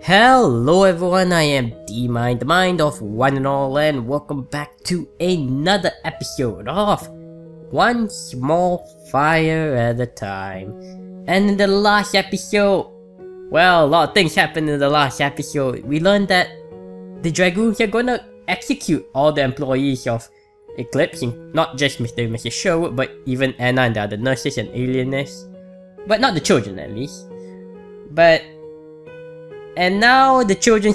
Hello everyone, I am D-Mind, the mind of one and all, and welcome back to another episode of One Small Fire at a Time. And in the last episode, well, a lot of things happened in the last episode. We learned that the Dragoons are gonna execute all the employees of Eclipse, not just Mr. and Mrs. Sherwood, but even Anna and the other nurses and alienists. But not the children at least. And now the children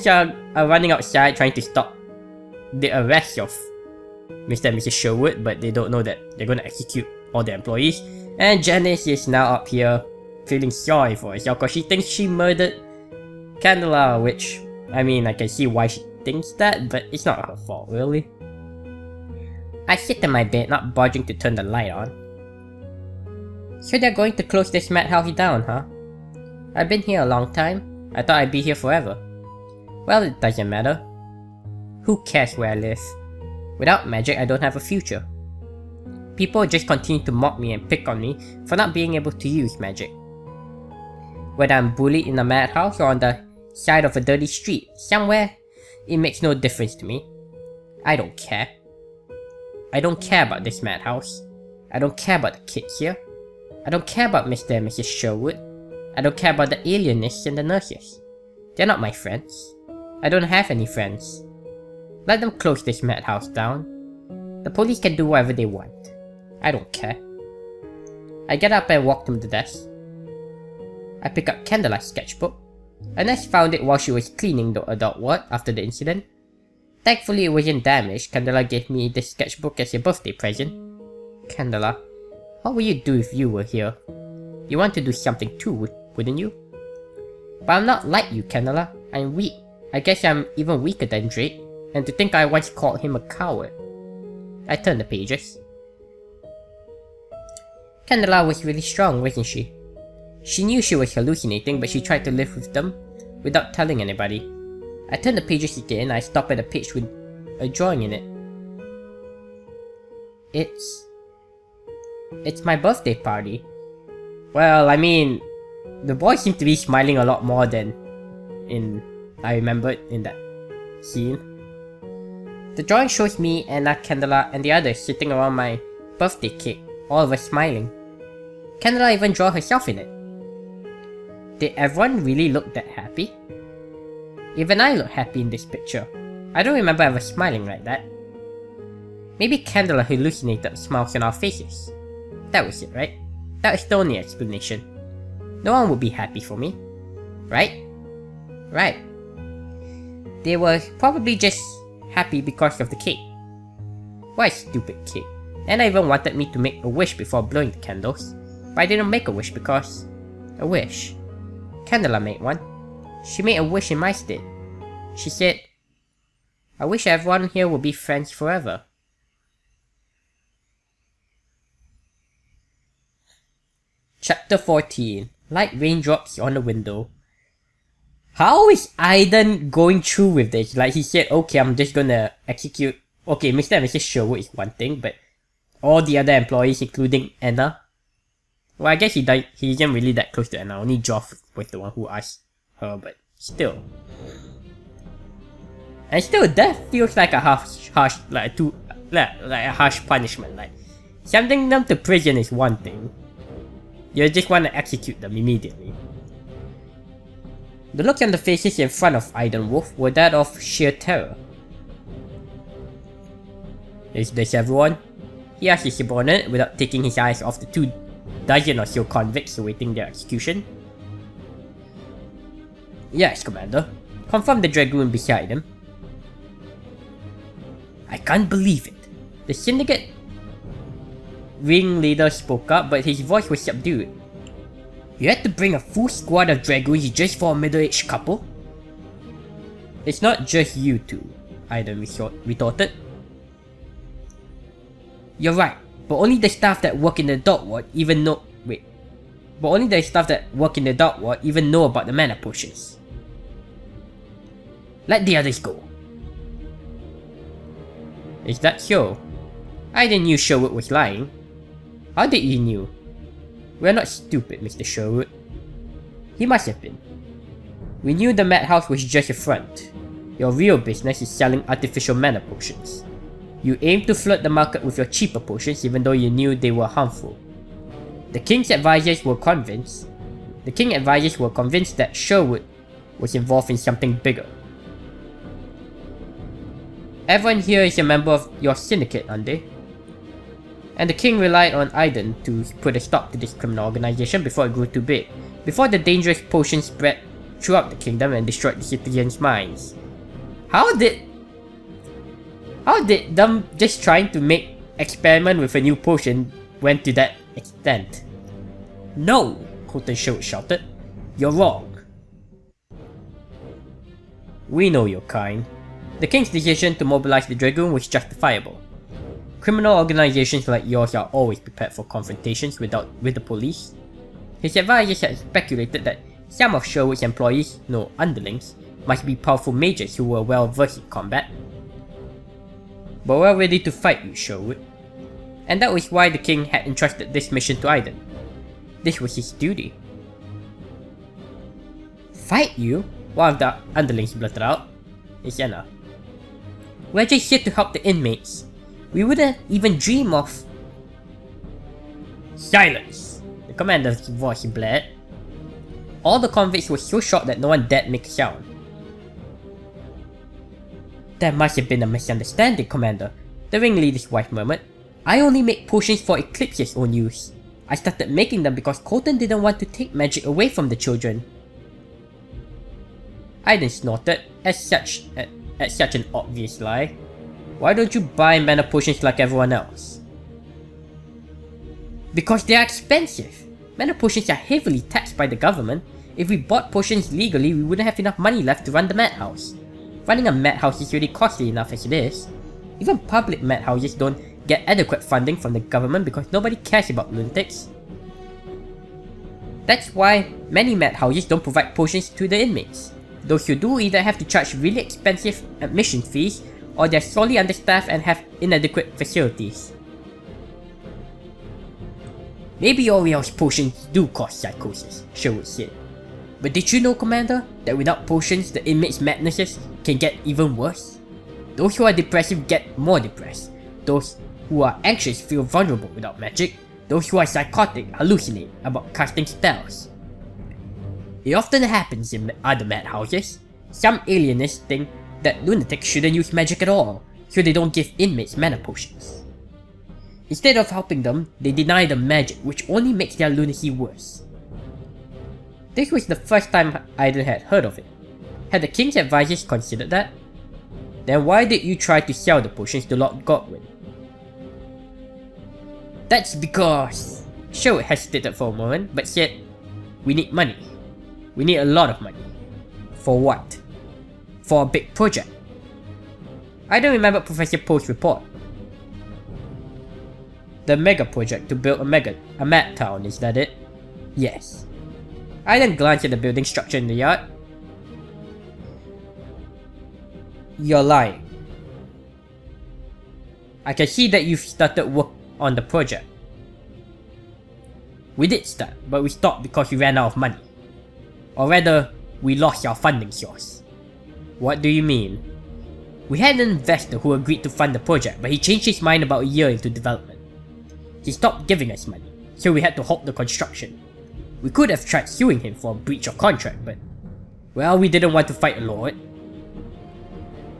are running outside trying to stop the arrest of Mr. and Mrs. Sherwood, but they don't know that they're gonna execute all the employees. And Janice is now up here feeling sorry for herself because she thinks she murdered Candela, which, I mean, I can see why she thinks that, but it's not her fault, really. I sit in my bed, not budging to turn the light on. So they're going to close this madhouse down, huh? I've been here a long time. I thought I'd be here forever. Well, it doesn't matter. Who cares where I live? Without magic, I don't have a future. People just continue to mock me and pick on me for not being able to use magic. Whether I'm bullied in a madhouse or on the side of a dirty street, somewhere, it makes no difference to me. I don't care. I don't care about this madhouse. I don't care about the kids here. I don't care about Mr. and Mrs. Sherwood. I don't care about the alienists and the nurses. They're not my friends. I don't have any friends. Let them close this madhouse down. The police can do whatever they want. I don't care. I get up and walk to the desk. I pick up Candela's sketchbook. Ines found it while she was cleaning the adult ward after the incident. Thankfully it wasn't damaged. Candela gave me this sketchbook as a birthday present. Candela, what would you do if you were here? You want to do something too, wouldn't you? But I'm not like you, Candela. I'm weak. I guess I'm even weaker than Drake. And to think I once called him a coward. I turned the pages. Candela was really strong, wasn't she? She knew she was hallucinating, but she tried to live with them without telling anybody. I turned the pages again. I stopped at a page with a drawing in it. It's my birthday party. Well, I mean, the boy seemed to be smiling a lot more than I remembered in that scene. The drawing shows me, Anna, Candela, and the others sitting around my birthday cake, all of us smiling. Candela even drew herself in it. Did everyone really look that happy? Even I look happy in this picture. I don't remember ever smiling like that. Maybe Candela hallucinated smiles on our faces. That was it, right? That was the only explanation. No one would be happy for me. Right? Right. They were probably just happy because of the cake. What a stupid cake. And I even wanted me to make a wish before blowing the candles. But I didn't make a wish because... a wish. Candela made one. She made a wish in my stead. She said, I wish everyone here would be friends forever. Chapter 14. Light raindrops on the window. How is Aidan going through with this? Like, he said, okay, I'm just gonna execute... Okay, Mr. and Mrs. Sherwood is one thing, but all the other employees, including Anna. Well, I guess he isn't really that close to Anna. Only Joff was the one who asked her, but still. And still, that feels like a harsh punishment. Like, sending them to prison is one thing. You just want to execute them immediately. The looks on the faces in front of Aidan Wolf were that of sheer terror. Is this everyone? He asked his subordinate without taking his eyes off the 24 or so convicts awaiting their execution. Yes, Commander. Confirmed the Dragoon beside him. I can't believe it. The syndicate ringleader spoke up, but his voice was subdued. You had to bring a full squad of Dragoons just for a middle-aged couple? It's not just you two, Aidan retorted. You're right, but only the staff that work in the adult ward even know... Wait. But only the staff that work in the adult ward even know about the mana potions. Let the others go. Is that so? Aidan knew Sherwood was lying. How did you knew? We're not stupid, Mr. Sherwood. He must have been. We knew the madhouse was just a front. Your real business is selling artificial mana potions. You aimed to flood the market with your cheaper potions even though you knew they were harmful. The king's advisors were convinced that Sherwood was involved in something bigger. Everyone here is a member of your syndicate, aren't they? And the king relied on Aidan to put a stop to this criminal organization before it grew too big, before the dangerous potion spread throughout the kingdom and destroyed the citizens' minds. How did them just trying to make experiment with a new potion went to that extent? No! Colton Sherwood shouted. You're wrong. We know your kind. The king's decision to mobilize the Dragoon was justifiable. Criminal organizations like yours are always prepared for confrontations with the police. His advisors had speculated that some of Sherwood's employees, no underlings, must be powerful mages who were well versed in combat. But we're ready to fight you, Sherwood. And that was why the king had entrusted this mission to Aidan. This was his duty. Fight you? One of the underlings blurted out. It's enough. We're just here to help the inmates. We wouldn't even dream of... Silence! The commander's voice blared. All the convicts were so shocked that no one dared make a sound. There must have been a misunderstanding, Commander, the ringleader's wife murmured. I only make potions for Eclipse's own use. I started making them because Colton didn't want to take magic away from the children. Aidan snorted at such an obvious lie. Why don't you buy mana potions like everyone else? Because they are expensive. Mana potions are heavily taxed by the government. If we bought potions legally, we wouldn't have enough money left to run the madhouse. Running a madhouse is already costly enough as it is. Even public madhouses don't get adequate funding from the government because nobody cares about lunatics. That's why many madhouses don't provide potions to the inmates. Those who do either have to charge really expensive admission fees or they're sorely understaffed and have inadequate facilities. Maybe Oriel's potions do cause psychosis, Sherwood said. But did you know, Commander, that without potions, the inmates' madnesses can get even worse? Those who are depressive get more depressed. Those who are anxious feel vulnerable without magic. Those who are psychotic hallucinate about casting spells. It often happens in other madhouses. Some alienists think that lunatics shouldn't use magic at all, so they don't give inmates mana potions. Instead of helping them, they deny them magic, which only makes their lunacy worse. This was the first time Aidan had heard of it. Had the king's advisors considered that? Then why did you try to sell the potions to Lord Godwin? That's because... Sherwood hesitated for a moment, but said, we need money. We need a lot of money. For what? For a big project. I don't remember Professor Poe's report. The mega project to build a mad town, is that it? Yes. I then glanced at the building structure in the yard. You're lying. I can see that you've started work on the project. We did start, but we stopped because we ran out of money. Or rather, we lost our funding source. What do you mean? We had an investor who agreed to fund the project, but he changed his mind about a year into development. He stopped giving us money, so we had to halt the construction. We could have tried suing him for a breach of contract, but... well, we didn't want to fight a lord.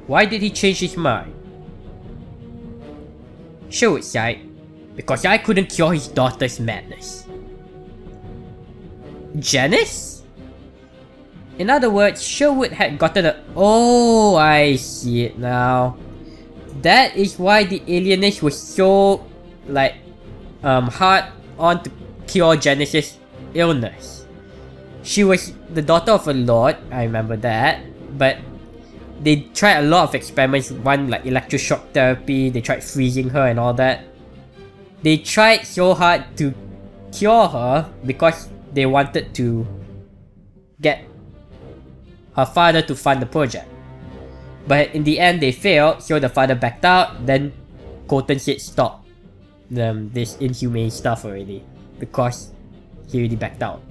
Why did he change his mind? Sherwood sighed. Because I couldn't cure his daughter's madness. Janice? In other words, Sherwood had gotten a... oh, I see it now. That is why the alienist was so... like... hard on to cure Janice's illness. She was the daughter of a lord, I remember that, but they tried a lot of experiments, one like electroshock therapy, they tried freezing her and all that. They tried so hard to cure her because they wanted to get her father to fund the project. But in the end they failed, so the father backed out, then Colton said stop this inhumane stuff already because he already backed out.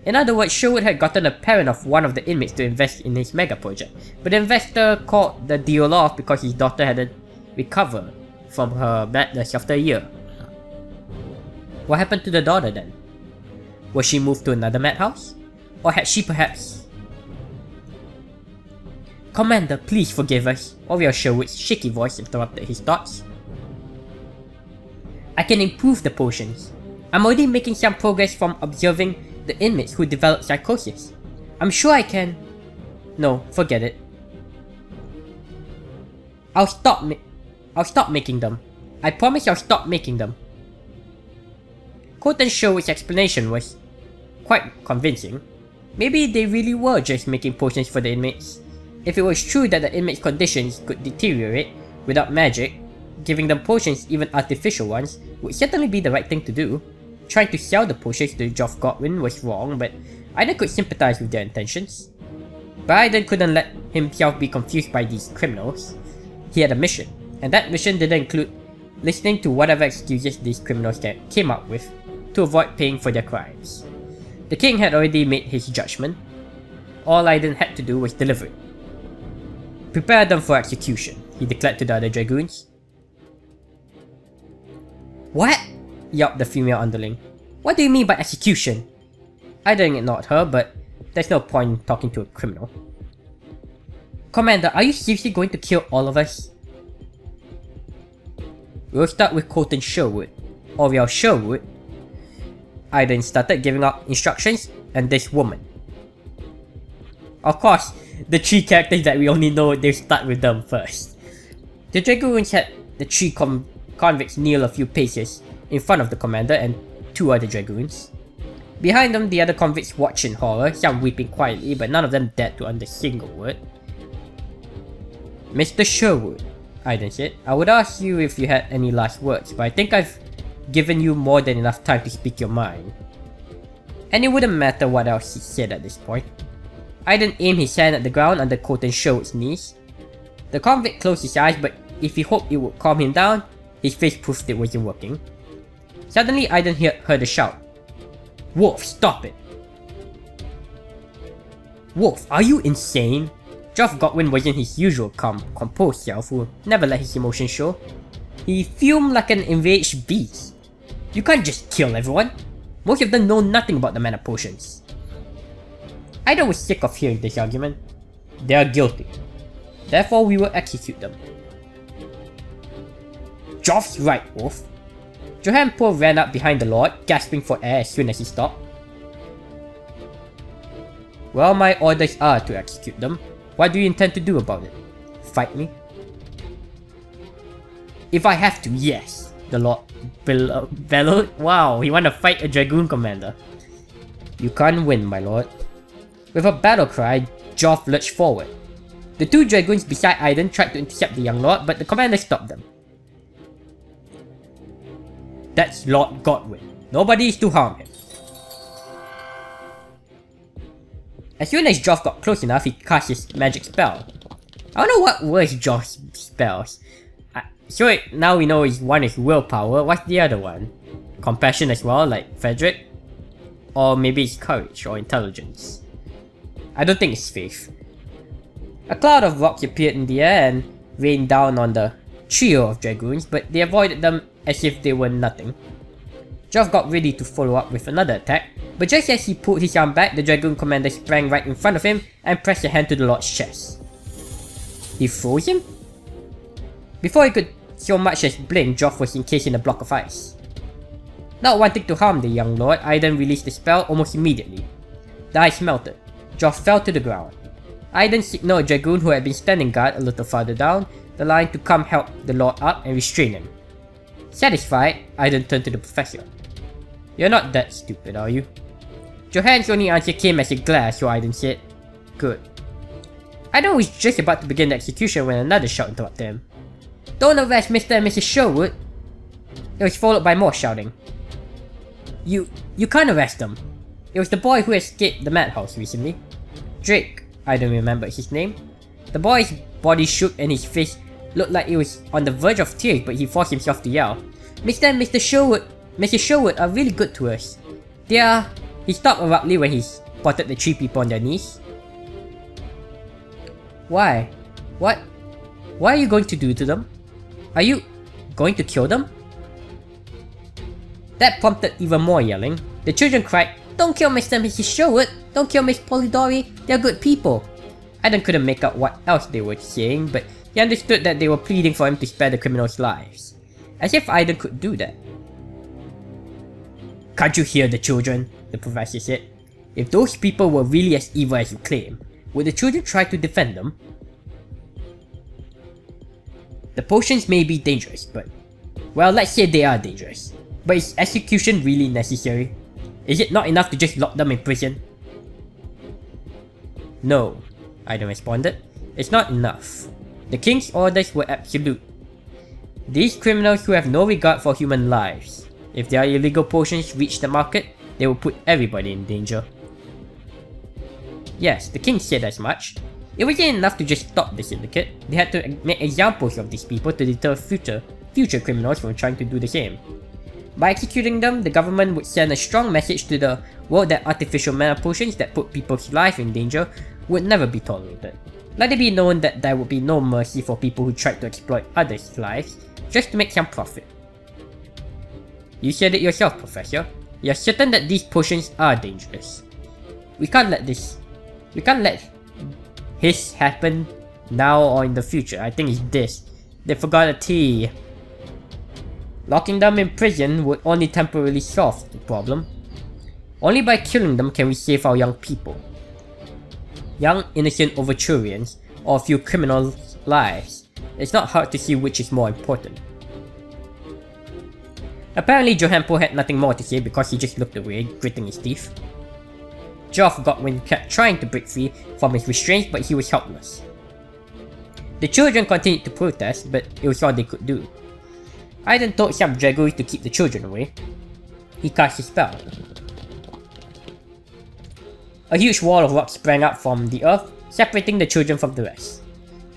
In other words, Sherwood had gotten a parent of one of the inmates to invest in his mega project, but the investor called the deal off because his daughter hadn't recovered from her madness after a year. What happened to the daughter then? Was she moved to another madhouse? Or had she perhaps... Commander, please forgive us, Oriel Sherwood's shaky voice interrupted his thoughts. I can improve the potions. I'm already making some progress from observing the inmates who develop psychosis. I'm sure I can... No, forget it. I'll stop making them. I promise I'll stop making them. Colton Sherwood's explanation was quite convincing. Maybe they really were just making potions for the inmates. If it was true that the inmates' conditions could deteriorate without magic, giving them potions, even artificial ones, would certainly be the right thing to do. Trying to sell the potions to Geoff Godwin was wrong, but Aidan could sympathize with their intentions. But Aidan couldn't let himself be confused by these criminals. He had a mission, and that mission didn't include listening to whatever excuses these criminals came up with to avoid paying for their crimes. The king had already made his judgment. All Aidan had to do was deliver it. Prepare them for execution, he declared to the other dragoons. What? Yelped the female underling. What do you mean by execution? Aidan ignored her, but there's no point in talking to a criminal. Commander, are you seriously going to kill all of us? We'll start with Colton Sherwood. Oriel Sherwood. Aidan started giving out instructions, and this woman. Of course, the three characters that we only know, they start with them first. The dragoons had the three convicts kneel a few paces in front of the commander and two other dragoons. Behind them, the other convicts watched in horror, some weeping quietly, but none of them dared to utter a single word. Mr. Sherwood, Aidan said, I would ask you if you had any last words, but I think I've given you more than enough time to speak your mind. And it wouldn't matter what else he said at this point. Aidan aimed his hand at the ground under Colton Sherwood's knees. The convict closed his eyes, but if he hoped it would calm him down, his face proved it wasn't working. Suddenly, Aidan heard a shout. Wolf, stop it! Wolf, are you insane? Geoff Godwin wasn't his usual calm, composed self who never let his emotions show. He fumed like an enraged beast. You can't just kill everyone. Most of them know nothing about the mana potions. Aidan was sick of hearing this argument. They are guilty. Therefore, we will execute them. Geoff's right, Wolf. Johann Poe ran up behind the Lord, gasping for air as soon as he stopped. Well, my orders are to execute them. What do you intend to do about it? Fight me? If I have to, yes, the Lord bellowed. Wow, he wanted to fight a Dragoon commander. You can't win, my lord. With a battle cry, Geoff lurched forward. The two Dragoons beside Aidan tried to intercept the young lord, but the commander stopped them. That's Lord Godwin. Nobody is to harm him. As soon as Geoff got close enough, he cast his magic spell. I don't know what was Geoff's spells. So now we know one is willpower. What's the other one? Compassion as well, like Frederick? Or maybe it's courage or intelligence. I don't think it's faith. A cloud of rocks appeared in the air and rained down on the trio of dragoons, but they avoided them as if they were nothing. Geoff got ready to follow up with another attack, but just as he pulled his arm back, the dragoon commander sprang right in front of him and pressed a hand to the lord's chest. He froze him? Before he could so much as blink, Geoff was encased in a block of ice. Not wanting to harm the young lord, Aidan released the spell almost immediately. The ice melted. Geoff fell to the ground. Aidan signaled a dragoon who had been standing guard a little farther down the line to come help the lord up and restrain him. Satisfied, Aidan turned to the professor. You're not that stupid, are you? Johann's only answer came as a glare, so Aidan said, Good. Aidan was just about to begin the execution when another shout interrupted him. Don't arrest Mr. and Mrs. Sherwood! It was followed by more shouting. You can't arrest them. It was the boy who escaped the madhouse recently. Drake, Aidan remembered his name. The boy's body shook and his face looked like it was on the verge of tears, but he forced himself to yell. Mr. and Mrs. Sherwood are really good to us. They are He stopped abruptly when he spotted the 3 people on their knees. Why? What? What are you going to do to them? Are you going to kill them? That prompted even more yelling. The children cried, "Don't kill Mr. and Mrs. Sherwood! Don't kill Miss Polidori! They're good people!" Aidan couldn't make out what else they were saying, but he understood that they were pleading for him to spare the criminals' lives. As if Aidan could do that. "Can't you hear the children?" the professor said. "If those people were really as evil as you claim, would the children try to defend them? The potions may be dangerous, but... well, let's say they are dangerous. But is execution really necessary? Is it not enough to just lock them in prison?" "No," Aidan responded. "It's not enough. The king's orders were absolute. These criminals who have no regard for human lives. If their illegal potions reach the market, they will put everybody in danger." Yes, the king said as much. It wasn't enough to just stop the syndicate. They had to make examples of these people to deter future criminals from trying to do the same. By executing them, the government would send a strong message to the world that artificial mana potions that put people's life in danger would never be tolerated. Let it be known that there would be no mercy for people who tried to exploit others' lives just to make some profit. You said it yourself, Professor. You're certain that these potions are dangerous. We can't let this happen now or in the future. I think it's this. They forgot a T. Locking them in prison would only temporarily solve the problem. Only by killing them can we save our young people. Young, innocent Overturians, or a few criminals' lives. It's not hard to see which is more important. Apparently Johanpo had nothing more to say because he just looked away, gritting his teeth. Joe forgot when he kept trying to break free from his restraints, but he was helpless. The children continued to protest, but it was all they could do. Aidan told some dragoons to keep the children away. He cast his spell. A huge wall of rock sprang up from the earth, separating the children from the rest.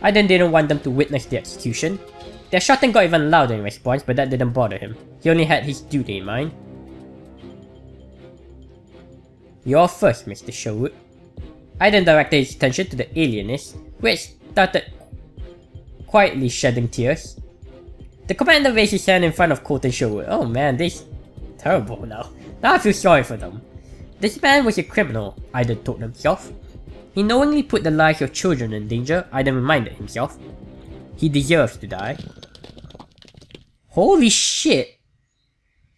Aidan didn't want them to witness the execution. Their shouting got even louder in response, but that didn't bother him. He only had his duty in mind. "You're first, Mr. Sherwood." Aidan directed his attention to the alienist, which started quietly shedding tears. The commander raised his hand in front of Colton Sherwood. Oh man, this is terrible now. Now I feel sorry for them. This man was a criminal, Aidan told himself. He knowingly put the lives of children in danger, Aidan reminded himself. He deserves to die. Holy shit!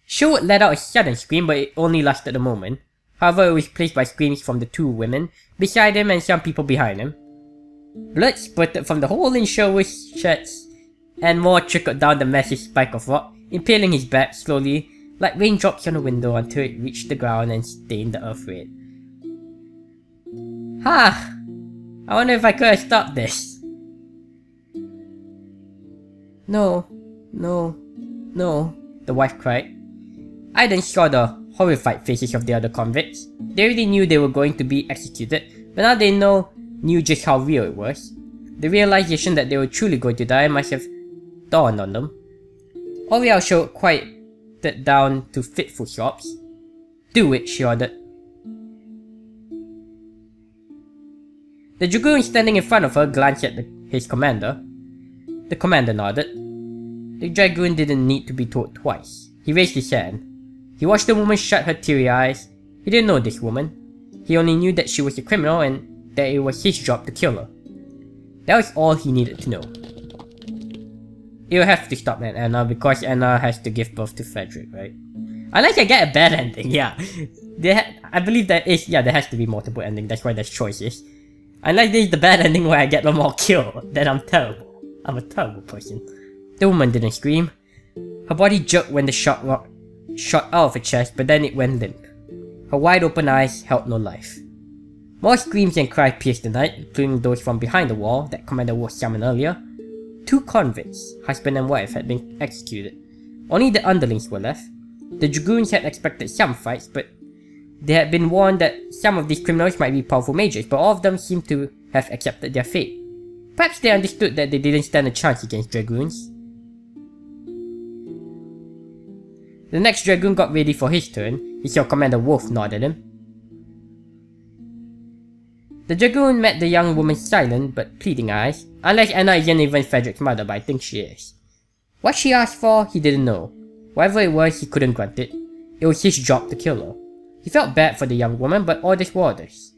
Sherwood let out a sudden scream, but it only lasted a moment. However, it was replaced by screams from the 2 women beside him and some people behind him. Blood spurted from the hole in Sherwood's chest, and more trickled down the massive spike of rock, impaling his back slowly, like raindrops on a window until it reached the ground and stained the earth red. Ha! I wonder if I could have stopped this. No, the wife cried. Aidan saw the horrified faces of the other convicts. They already knew they were going to be executed, but now they knew just how real it was. The realization that they were truly going to die must have dawned on them. Oriel showed quieted down to fitful sobs. "Do it," she ordered. The dragoon standing in front of her glanced at his commander. The commander nodded. The dragoon didn't need to be told twice. He raised his hand. He watched the woman shut her teary eyes. He didn't know this woman. He only knew that she was a criminal and that it was his job to kill her. That was all he needed to know. You'll have to stop that, Anna, because Anna has to give birth to Frederick, right? Unless I get a bad ending, yeah. I believe there has to be multiple endings, that's why there's choices. Unless this is the bad ending where I get them all killed, then I'm terrible. I'm a terrible person. The woman didn't scream. Her body jerked when the shot out of her chest, but then it went limp. Her wide open eyes held no life. More screams and cries pierced the night, including those from behind the wall that Commander Wolf summoned earlier. 2 convicts, husband and wife, had been executed. Only the underlings were left. The dragoons had expected some fights, but they had been warned that some of these criminals might be powerful mages, but all of them seemed to have accepted their fate. Perhaps they understood that they didn't stand a chance against dragoons. The next dragoon got ready for his turn. He saw Commander Wolf nod at him. The Dragoon met the young woman's silent but pleading eyes, unless Anna isn't even Frederick's mother, but I think she is. What she asked for, he didn't know. Whatever it was, he couldn't grant it. It was his job to kill her. He felt bad for the young woman, but orders were orders.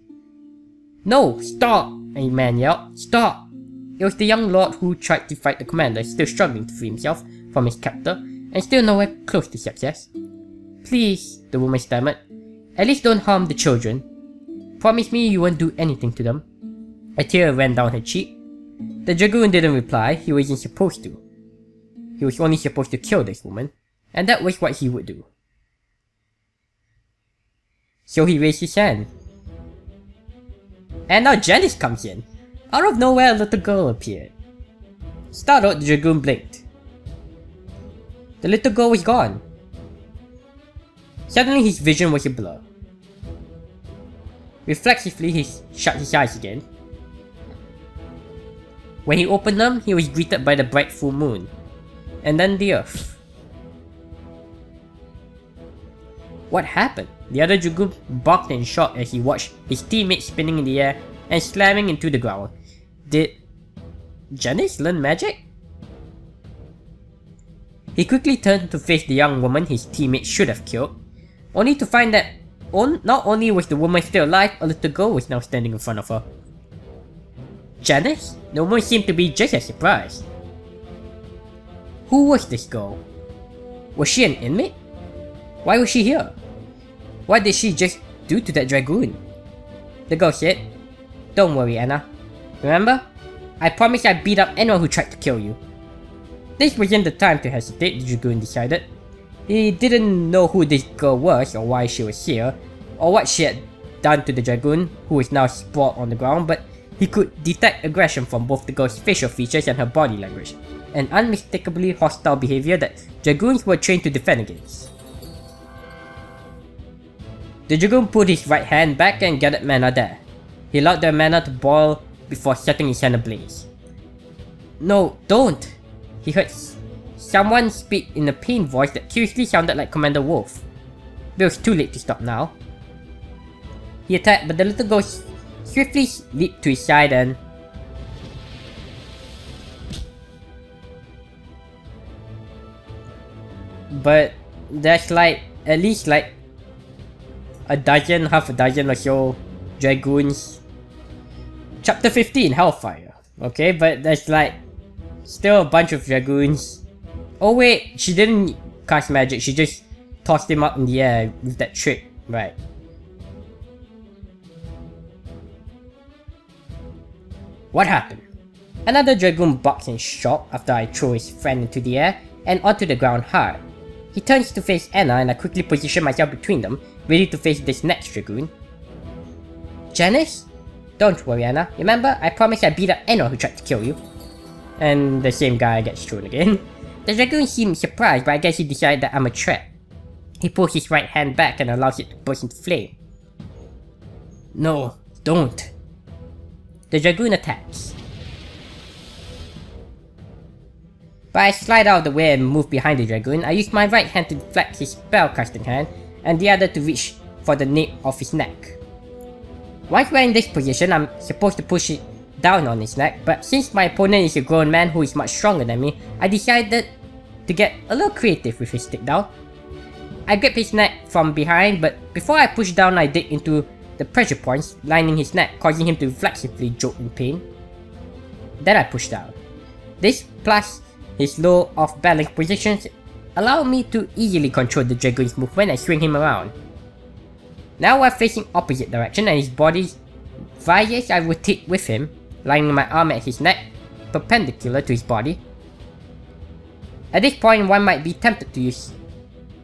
No, stop! A man yelled. Stop! It was the young lord who tried to fight the commander, still struggling to free himself from his captor, and still nowhere close to success. Please, the woman stammered. At least don't harm the children. Promise me you won't do anything to them. A tear ran down her cheek. The Dragoon didn't reply, he wasn't supposed to. He was only supposed to kill this woman, and that was what he would do. So he raised his hand. And now Janice comes in. Out of nowhere, a little girl appeared. Startled, the Dragoon blinked. The little girl was gone. Suddenly his vision was a blur. Reflexively, he shut his eyes again. When he opened them, he was greeted by the bright full moon, and then the earth. What happened? The other Dragoon barked in shock as he watched his teammates spinning in the air and slamming into the ground. Did Janice learn magic? He quickly turned to face the young woman his teammates should have killed, only to find that not only was the woman still alive, a little girl was now standing in front of her. Janice? The woman seemed to be just as surprised. Who was this girl? Was she an inmate? Why was she here? What did she just do to that Dragoon? The girl said, Don't worry, Anna. Remember? I promised I'd beat up anyone who tried to kill you. This wasn't the time to hesitate, the Dragoon decided. He didn't know who this girl was or why she was here, or what she had done to the Dragoon, who was now sprawled on the ground, but he could detect aggression from both the girl's facial features and her body language, an unmistakably hostile behavior that Dragoons were trained to defend against. The Dragoon put his right hand back and gathered mana there. He allowed the mana to boil before setting his hand ablaze. No, don't! He heard someone speak in a pained voice that curiously sounded like Commander Wolf. But it was too late to stop now. He attacked, but the little girl swiftly leaped to his side and... But there's at least half a dozen or so Dragoons. Chapter 15, Hellfire. Okay, but there's still a bunch of Dragoons. Oh wait, she didn't cast magic, she just tossed him up in the air with that trick, right. What happened? Another Dragoon barks in shock after I throw his friend into the air and onto the ground hard. He turns to face Anna and I quickly position myself between them, ready to face this next Dragoon. Janice? Don't worry, Anna. Remember, I promised I'd beat up anyone who tried to kill you. And the same guy gets thrown again. The Dragoon seemed surprised, but I guess he decided that I'm a threat. He pulls his right hand back and allows it to burst into flame. No, don't. The Dragoon attacks. But I slide out of the way and move behind the Dragoon. I use my right hand to deflect his spellcasting hand, and the other to reach for the nape of his neck. Once we're in this position, I'm supposed to push it down on his neck, but since my opponent is a grown man who is much stronger than me, I decided to get a little creative with his stick down. I grip his neck from behind, but before I push down I dig into the pressure points lining his neck, causing him to reflexively jolt in pain. Then I push down. This plus his low off-balance positions allow me to easily control the Dragoon's movement and swing him around. Now we're facing opposite direction and his body fires. I rotate with him, lining my arm at his neck, perpendicular to his body. At this point, one might be tempted to use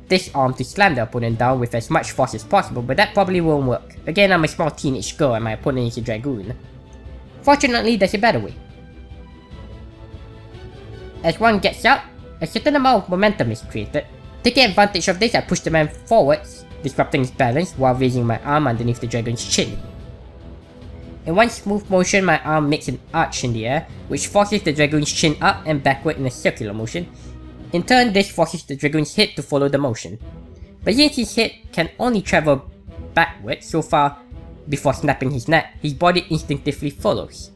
this arm to slam the opponent down with as much force as possible, but that probably won't work. Again, I'm a small teenage girl and my opponent is a Dragoon. Fortunately, there's a better way. As one gets up, a certain amount of momentum is created. Taking advantage of this, I push the man forwards, disrupting his balance while raising my arm underneath the Dragoon's chin. In one smooth motion, my arm makes an arch in the air, which forces the Dragoon's chin up and backward in a circular motion. In turn, this forces the Dragoon's head to follow the motion. But since his head can only travel backward so far, Before snapping his neck, his body instinctively follows.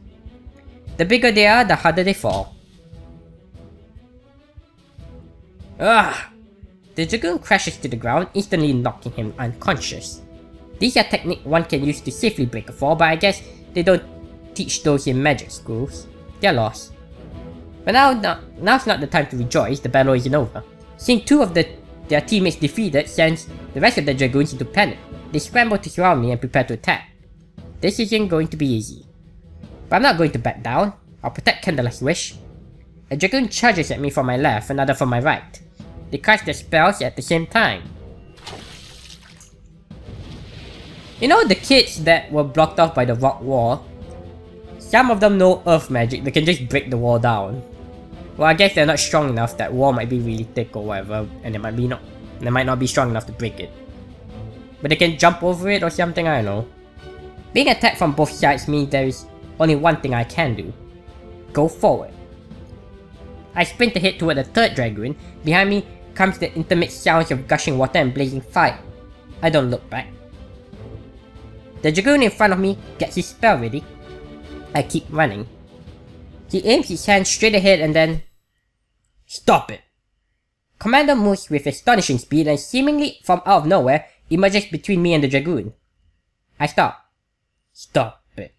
The bigger they are, the harder they fall. Ugh! The Dragoon crashes to the ground, instantly knocking him unconscious. These are techniques one can use to safely break a fall, but I guess they don't teach those in magic schools. They're lost. But now's not the time to rejoice, the battle isn't over. Seeing two of their teammates defeated sends the rest of the Dragoons into panic. They scramble to surround me and prepare to attack. This isn't going to be easy. But I'm not going to back down. I'll protect Candela's wish. A Dragoon charges at me from my left, another from my right. They cast their spells at the same time. You know the kids that were blocked off by the rock wall? Some of them know earth magic, they can just break the wall down. Well, I guess they're not strong enough, that wall might be really thick or whatever, and they might not be strong enough to break it. But they can jump over it or something, I don't know. Being attacked from both sides means there is only one thing I can do. Go forward. I sprint ahead toward the third Dragoon. Behind me comes the intermixed sounds of gushing water and blazing fire. I don't look back. The Dragoon in front of me gets his spell ready. I keep running. He aims his hand straight ahead and then... Stop it! Commander moves with astonishing speed and seemingly from out of nowhere emerges between me and the Dragoon. I stop. Stop it.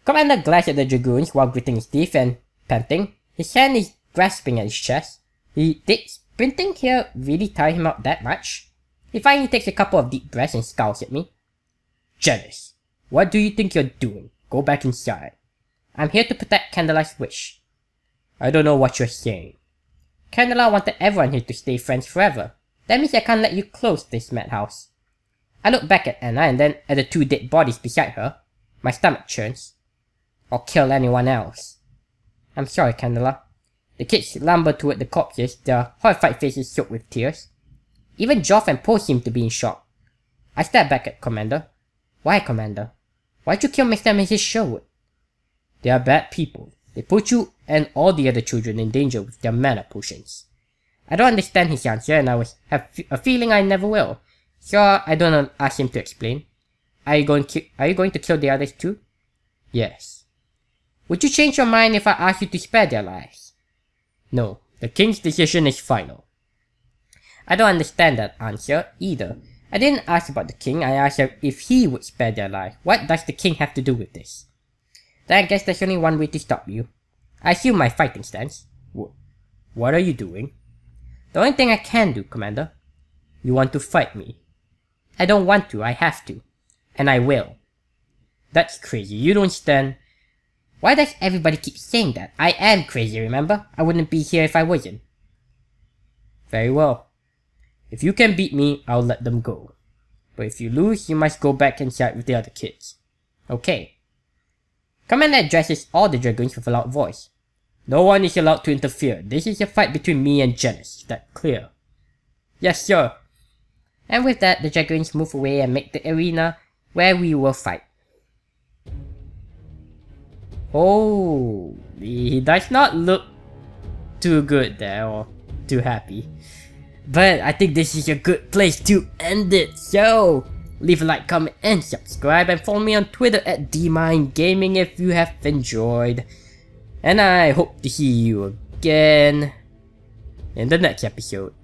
Commander glares at the Dragoons while gritting his teeth and panting. His hand is grasping at his chest. Did sprinting here really tire him out that much? He finally takes a couple of deep breaths and scowls at me. Janice, what do you think you're doing? Go back inside. I'm here to protect Candela's wish. I don't know what you're saying. Candela wanted everyone here to stay friends forever. That means I can't let you close this madhouse. I look back at Anna and then at the two dead bodies beside her. My stomach churns. Or kill anyone else. I'm sorry, Candela. The kids lumber toward the corpses, their horrified faces soaked with tears. Even Joff and Poe seem to be in shock. I stare back at Commander. Why, Commander? Why'd you kill Mr. and Mrs. Sherwood? They are bad people. They put you and all the other children in danger with their mana potions. I don't understand his answer and I have a feeling I never will. So I don't ask him to explain. Are you going to kill the others too? Yes. Would you change your mind if I ask you to spare their lives? No. The king's decision is final. I don't understand that answer either. I didn't ask about the king, I asked him if he would spare their life. What does the king have to do with this? Then I guess there's only one way to stop you. I assume my fighting stance. What are you doing? The only thing I can do, Commander. You want to fight me? I don't want to, I have to. And I will. That's crazy, you don't stand... Why does everybody keep saying that? I am crazy, remember? I wouldn't be here if I wasn't. Very well. If you can beat me, I'll let them go. But if you lose, you must go back inside with the other kids. Okay. Commander addresses all the Dragoons with a loud voice. No one is allowed to interfere. This is a fight between me and Janice. Is that clear? Yes, sir. And with that, the Dragoons move away and make the arena where we will fight. Oh, he does not look too good there or too happy. But I think this is a good place to end it. So, leave a like, comment, and subscribe, and follow me on Twitter at DMindGaming if you have enjoyed. And I hope to see you again in the next episode.